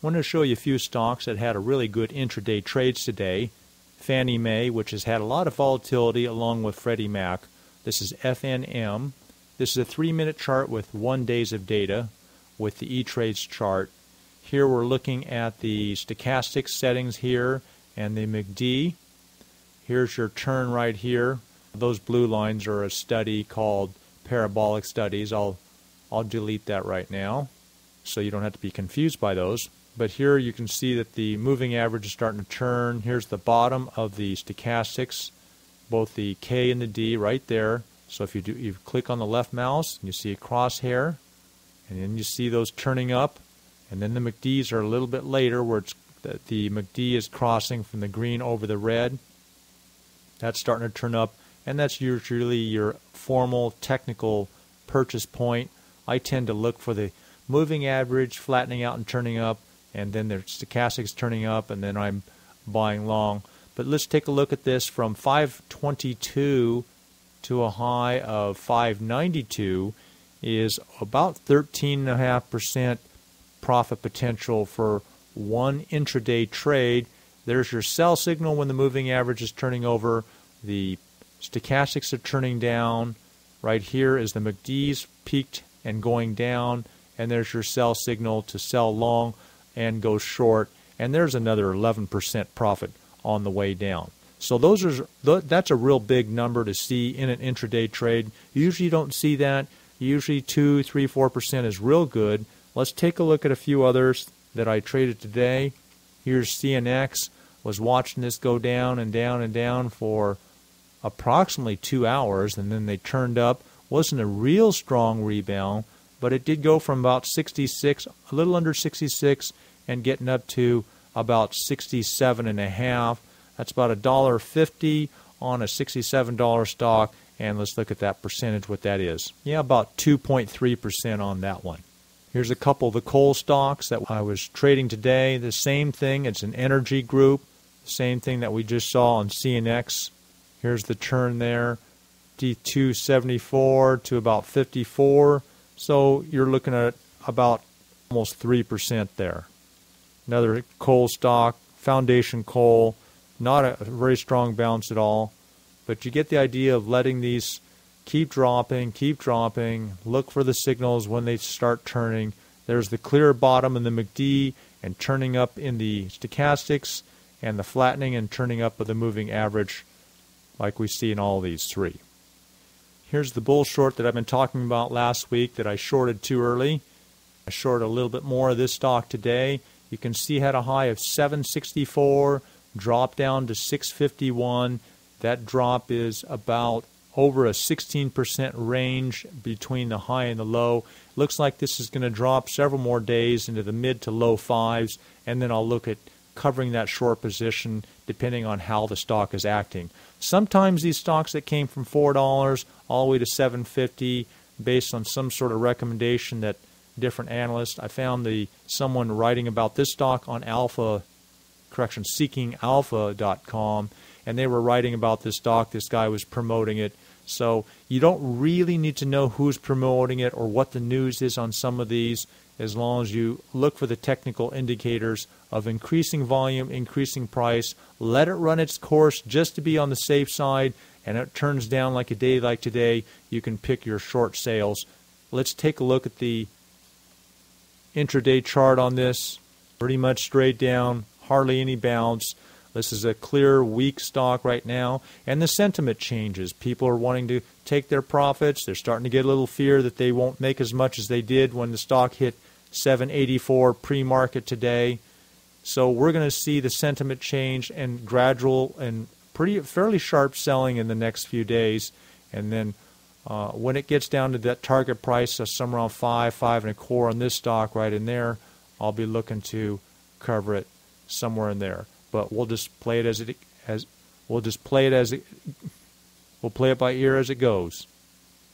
want to show you a few stocks that had a really good intraday trades today. Fannie Mae, which has had a lot of volatility, along with Freddie Mac. This is FNM. This is a 3-minute chart with 1 day of data with the E-Trades chart. Here we're looking at the stochastic settings here and the MACD. Here's your turn right here. Those blue lines are a study called Parabolic Studies. I'll delete that right now so you don't have to be confused by those. But here you can see that the moving average is starting to turn. Here's the bottom of the stochastics, both the K and the D right there. So if you click on the left mouse, you see a crosshair, and then you see those turning up. And then the MACDs are a little bit later, where the MACD is crossing from the green over the red. That's starting to turn up, and that's usually your formal technical purchase point. I tend to look for the moving average flattening out and turning up, and then the stochastics turning up, and then I'm buying long. But let's take a look at this from 522 to a high of 592 is about 13.5% profit potential for one intraday trade. There's your sell signal when the moving average is turning over. The stochastics are turning down. Right here is the MACD's peaked and going down, and there's your sell signal to sell long and go short, and there's another 11% profit on the way down. So that's a real big number to see in an intraday trade. You usually don't see that. Usually 2, 3, 4% is real good. Let's take a look at a few others that I traded today. Here's CNX. Was watching this go down and down and down for approximately 2 hours, and then they turned up. Wasn't a real strong rebound, but it did go from about 66, a little under 66, and getting up to about 67.5. That's about $1.50 on a $67 stock, and let's look at that percentage, what that is. Yeah, about 2.3% on that one. Here's a couple of the coal stocks that I was trading today. The same thing, it's an energy group. Same thing that we just saw on CNX. Here's the turn there, D274 to about 54. So you're looking at about almost 3% there. Another coal stock, Foundation Coal, not a very strong bounce at all. But you get the idea of letting these keep dropping, look for the signals when they start turning. There's the clear bottom in the MACD and turning up in the stochastics, and the flattening and turning up of the moving average like we see in all these three. Here's the bull short that I've been talking about last week that I shorted too early. I shorted a little bit more of this stock today. You can see had a high of 764, dropped down to 651. That drop is about over a 16% range between the high and the low. Looks like this is going to drop several more days into the mid to low fives, and then I'll look at covering that short position depending on how the stock is acting. Sometimes these stocks that came from $4 all the way to $7.50 based on some sort of recommendation that different analysts. I found someone writing about this stock on seekingalpha.com, and they were writing about this stock. This guy was promoting it. So you don't really need to know who's promoting it or what the news is on some of these, as long as you look for the technical indicators of increasing volume, increasing price. Let it run its course just to be on the safe side, and it turns down like a day like today, you can pick your short sales. Let's take a look at the intraday chart on this. Pretty much straight down, hardly any bounce. This is a clear, weak stock right now, and the sentiment changes. People are wanting to take their profits. They're starting to get a little fear that they won't make as much as they did when the stock hit 784 pre-market today. So we're going to see the sentiment change and gradual and fairly sharp selling in the next few days. And then when it gets down to that target price of somewhere around 5.25 on this stock right in there, I'll be looking to cover it somewhere in there. But we'll just play it we'll play it by ear as it goes.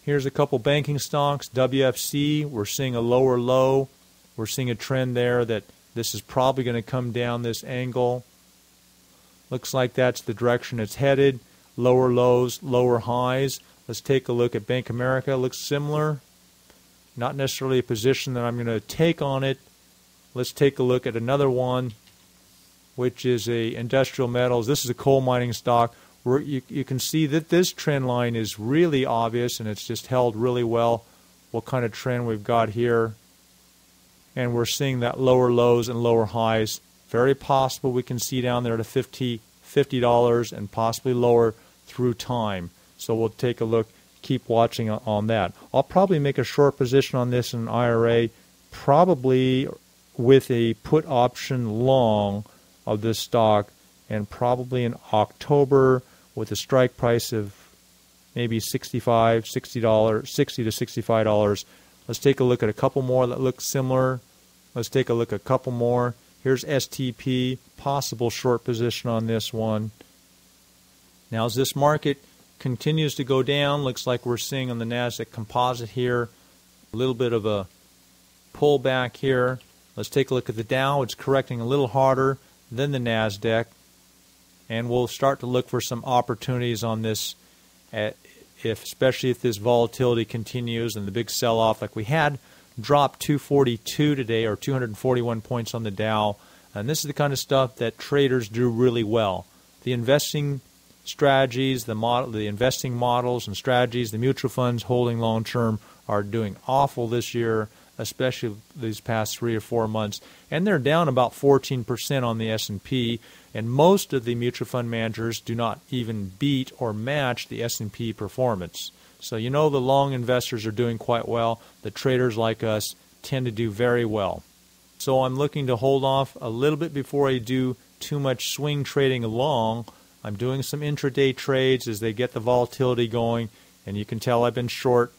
Here's a couple banking stocks. WFC, we're seeing a lower low. We're seeing a trend there that this is probably going to come down this angle. Looks like that's the direction it's headed. Lower lows, lower highs. Let's take a look at Bank of America. Looks similar. Not necessarily a position that I'm going to take on it, let's take a look at another one, which is a industrial metals. This is a coal mining stock. Where you can see that this trend line is really obvious, and it's just held really well. What kind of trend we've got here. And we're seeing that lower lows and lower highs. Very possible we can see down there to $50 and possibly lower through time. So we'll take a look, keep watching on that. I'll probably make a short position on this in IRA, probably with a put option long of this stock, and probably in October with a strike price of maybe $60 to $65. Let's take a look at a couple more that look similar. Let's take a look at a couple more. Here's STP, possible short position on this one. Now as this market continues to go down, looks like we're seeing on the NASDAQ composite here a little bit of a pullback here. Let's take a look at the Dow. It's correcting a little harder than the NASDAQ. And we'll start to look for some opportunities on this, especially if this volatility continues and the big sell-off like we had. Dropped 242 today, or 241 points on the Dow. And this is the kind of stuff that traders do really well. The investing strategies, the investing models and strategies, the mutual funds holding long-term are doing awful this year, especially these past 3 or 4 months. And they're down about 14% on the S&P. And most of the mutual fund managers do not even beat or match the S&P performance. So you know the long investors are doing quite well. The traders like us tend to do very well. So I'm looking to hold off a little bit before I do too much swing trading long. I'm doing some intraday trades as they get the volatility going. And you can tell I've been short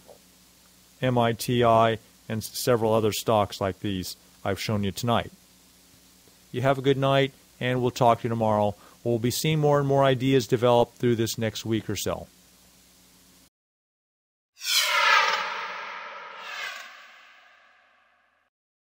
MITI and several other stocks like these I've shown you tonight. You have a good night, and we'll talk to you tomorrow. We'll be seeing more and more ideas develop through this next week or so.